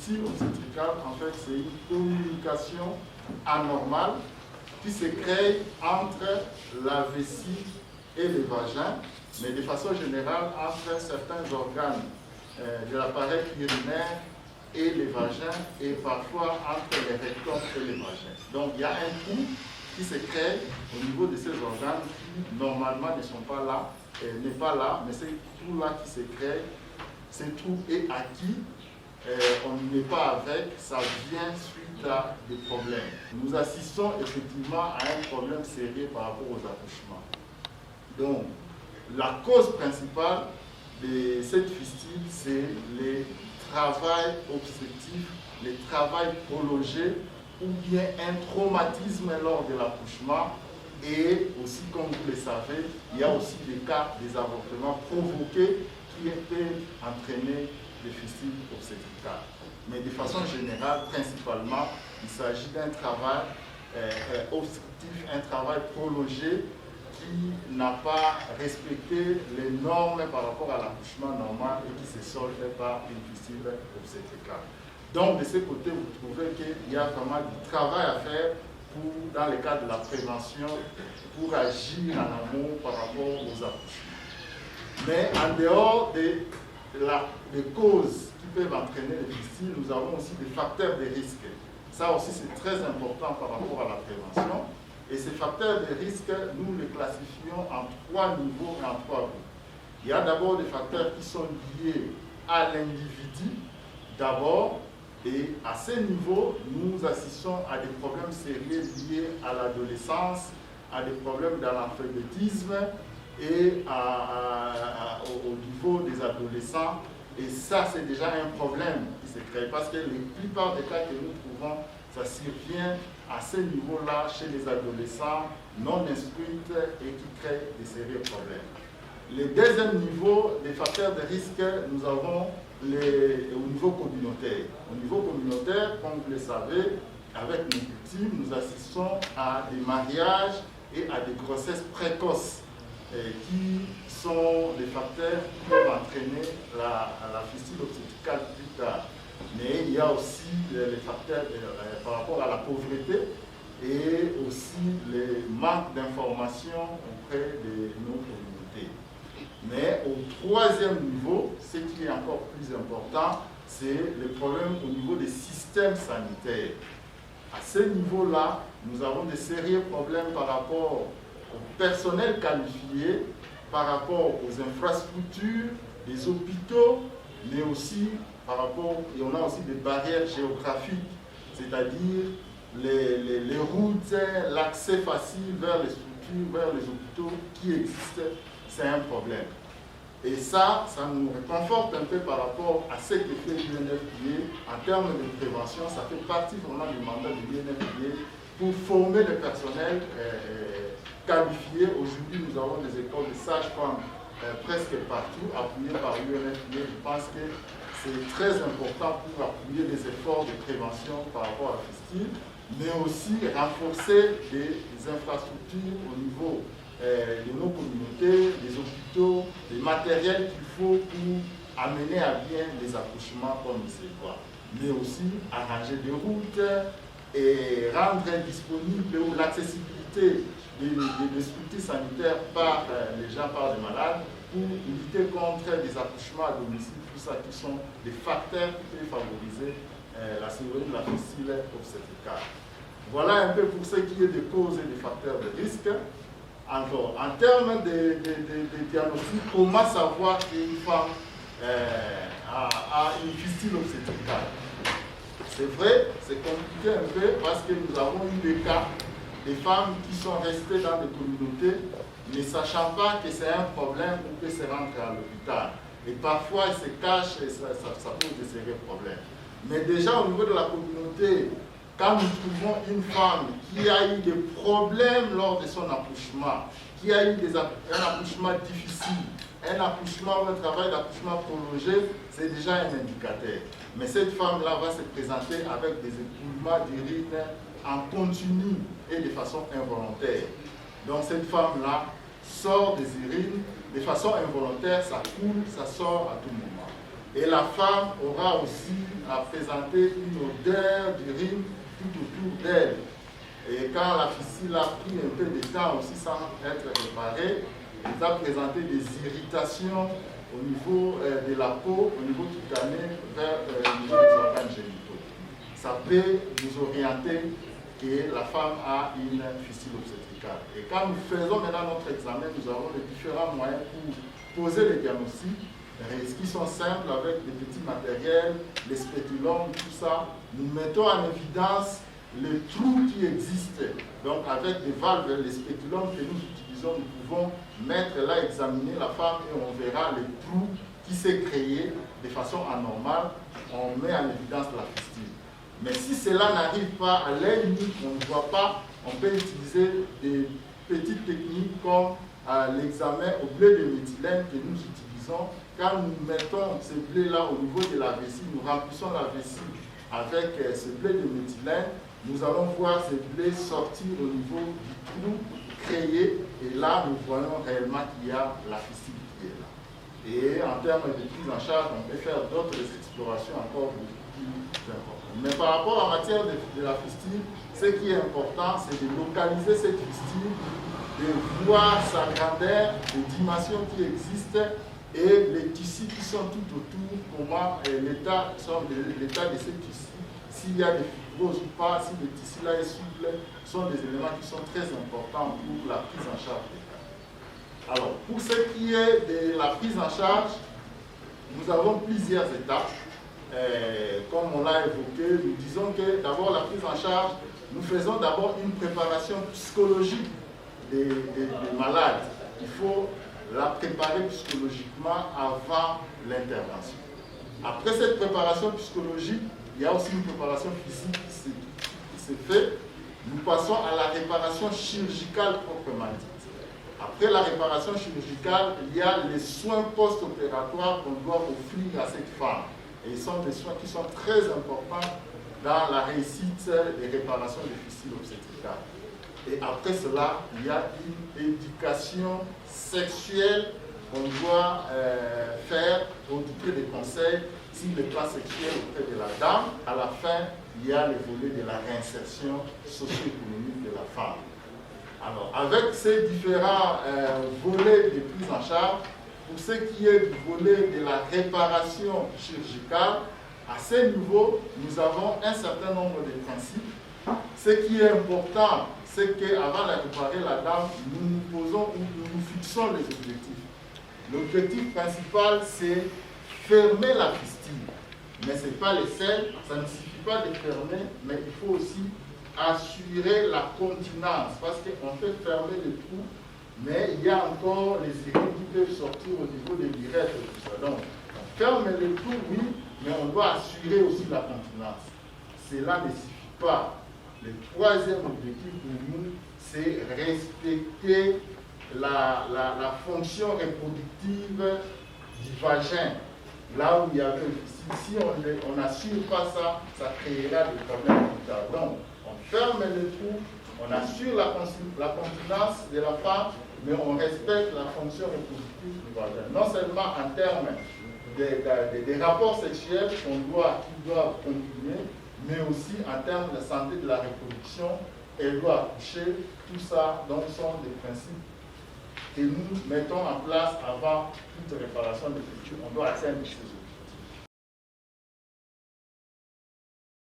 fistule obstétricale, en fait, c'est une communication anormale qui se crée entre la vessie et le vagin, mais de façon générale entre certains organes de l'appareil urinaire et les vagins, et parfois entre les rectums et les vagins. Donc il y a un trou qui se crée au niveau de ces organes qui normalement ne sont pas là, n'est pas là, mais c'est tout là qui se crée. Ce trou est acquis, on n'est pas avec, ça vient suite à des problèmes. Nous assistons effectivement à un problème sérieux par rapport aux accouchements. Donc, la cause principale de cette fistule, c'est le travail obstructif, le travail prolongé ou bien un traumatisme lors de l'accouchement. Et aussi, comme vous le savez, il y a aussi des cas des avortements provoqués qui peuvent entraîner des fistules obstétricales. Mais de façon générale, principalement, il s'agit d'un travail obstructif, un travail prolongé qui n'a pas respecté les normes par rapport à l'accouchement normal et qui se solde par une fistule obstétricale. Donc, de ce côté, vous trouvez qu'il y a vraiment du travail à faire dans le cadre de la prévention pour agir en amont par rapport aux accouchements. Mais en dehors des causes qui peuvent entraîner les fistules, nous avons aussi des facteurs de risque. Ça aussi, c'est très important par rapport à la prévention. Et ces facteurs de risque, nous les classifions en 3 niveaux et en 3 groupes. Il y a d'abord des facteurs qui sont liés à l'individu, d'abord, et à ce niveau, nous assistons à des problèmes sérieux liés à l'adolescence, à des problèmes d'analphabétisme et au niveau des adolescents. Et ça, c'est déjà un problème qui se crée parce que la plupart des cas que nous trouvons, ça survient à ce niveau-là chez les adolescents non instruits et qui créent des sérieux problèmes. Le deuxième niveau des facteurs de risque, nous avons au niveau communautaire. Au niveau communautaire, comme vous le savez, avec nos coutumes, nous assistons à des mariages et à des grossesses précoces qui sont des facteurs qui peuvent entraîner la fistule obstétricale plus tard. Mais il y a aussi les facteurs par rapport à la pauvreté et aussi les manques d'informations auprès de nos communautés. Mais au troisième niveau, ce qui est encore plus important, c'est le problème au niveau des systèmes sanitaires. À ce niveau-là, nous avons des sérieux problèmes par rapport au personnel qualifié, par rapport aux infrastructures, des hôpitaux, mais aussi par rapport, et on a aussi des barrières géographiques, c'est-à-dire les routes, l'accès facile vers les structures, vers les hôpitaux qui existent, c'est un problème. Et ça nous réconforte un peu par rapport à ce que fait l'UNFPA en termes de prévention. Ça fait partie vraiment du mandat de l'UNFPA pour former le personnel qualifié. Aujourd'hui, nous avons des écoles de sages-femmes presque partout, appuyées par l'UNFPA. Je pense que c'est très important pour appuyer les efforts de prévention par rapport à la fistule, mais aussi renforcer les infrastructures au niveau de nos communautés, des hôpitaux, des matériels qu'il faut pour amener à bien les accouchements comme il se doit. Mais aussi arranger des routes et rendre disponible l'accessibilité des structures sanitaires par les gens, par les malades, pour lutter contre des accouchements à domicile, tout ça qui sont des facteurs qui peuvent favoriser la survenue de la fistule obstétricale. Voilà un peu pour ce qui est des causes et des facteurs de risque. Encore, en termes de diagnostic, comment savoir qu'une femme a une fistule obstétricale? C'est vrai, c'est compliqué un peu parce que nous avons eu des cas des femmes qui sont restées dans des communautés ne sachant pas que c'est un problème ou que c'est rentré à l'hôpital. Et parfois, elles se cachent et ça pose des sérieux problèmes. Mais déjà, au niveau de la communauté, quand nous trouvons une femme qui a eu des problèmes lors de son accouchement, qui a eu un accouchement difficile, un accouchement ou un travail d'accouchement prolongé, c'est déjà un indicateur. Mais cette femme-là va se présenter avec des écoulements d'urine en continu et de façon involontaire. Donc cette femme-là sort des urines de façon involontaire, ça coule, ça sort à tout moment. Et la femme aura aussi à présenter une odeur d'urine tout autour d'elle. Et quand la fistule a pris un peu de temps aussi sans être réparée, elle va présenter des irritations au niveau de la peau, au niveau cutané, vers le niveau des organes génitaux. Ça peut nous orienter que la femme a une fistule obstétricale. Et quand nous faisons maintenant notre examen, nous avons les différents moyens pour poser les diagnostics, qui sont simples avec des petits matériels, les spéculums, tout ça. Nous mettons en évidence les trous qui existent. Donc avec des valves, les spéculums que nous utilisons, nous pouvons mettre là, examiner la femme et on verra les trous qui s'est créé de façon anormale. On met en évidence la fistule. Mais si cela n'arrive pas à l'œil nu, on ne voit pas, on peut utiliser des petites techniques comme l'examen au blé de méthylène que nous utilisons. Quand nous mettons ce blé-là au niveau de la vessie, nous remplissons la vessie avec ce blé de méthylène, nous allons voir ce blé sortir au niveau du trou créé et là nous voyons réellement qu'il y a la fistule qui est là. Et en termes de prise en charge, on peut faire d'autres explorations encore beaucoup plus importantes. Mais par rapport en matière de la fistule, ce qui est important, c'est de localiser cette fistule, de voir sa grandeur, les dimensions qui existent et les tissus qui sont tout autour, comment l'état de ces tissus, s'il y a des fibroses ou pas, si le tissu là est souple, sont des éléments qui sont très importants pour la prise en charge des cas. Alors, pour ce qui est de la prise en charge, nous avons plusieurs étapes. Comme on l'a évoqué, nous disons que d'abord la prise en charge, nous faisons d'abord une préparation psychologique des malades. Il faut la préparer psychologiquement avant l'intervention. Après cette préparation psychologique, il y a aussi une préparation physique qui se fait. Nous passons à la réparation chirurgicale proprement dite. Après la réparation chirurgicale, il y a les soins post-opératoires qu'on doit offrir à cette femme. Et ce sont des soins qui sont très importants dans la réussite des réparations des fistules obstétricales. Et après cela, il y a une éducation sexuelle qu'on doit faire pour donner des conseils sur le plan sexuel auprès de la dame. À la fin, il y a le volet de la réinsertion socio-économique de la femme. Alors, avec ces différents volets de prise en charge, pour ce qui est du volet de la réparation chirurgicale, à ce niveau, nous avons un certain nombre de principes. Ce qui est important, c'est qu'avant de réparer la dame, nous fixons les objectifs. L'objectif principal, c'est fermer la fistule. Mais ce n'est pas le seul, ça ne suffit pas de fermer, mais il faut aussi assurer la continence, parce qu'on peut fermer le trou, mais il y a encore les urines qui peuvent sortir au niveau des l'urètre et tout ça. Donc, on ferme le trou, oui, mais on doit assurer aussi la continence. Cela ne suffit pas. Le troisième objectif pour nous, c'est respecter la fonction reproductive du vagin. Là où il y avait le fistule, si on n'assure pas ça, ça créera des problèmes plus tard. Donc, on ferme le trou, on assure la continence de la femme, mais on respecte la fonction reproductive du vagin. Non seulement en termes des rapports sexuels qui doivent continuer, mais aussi en termes de santé de la reproduction, elle doit accoucher. Tout ça, donc, sont des principes que nous mettons en place avant toute réparation de fistule. On doit atteindre ces objectifs.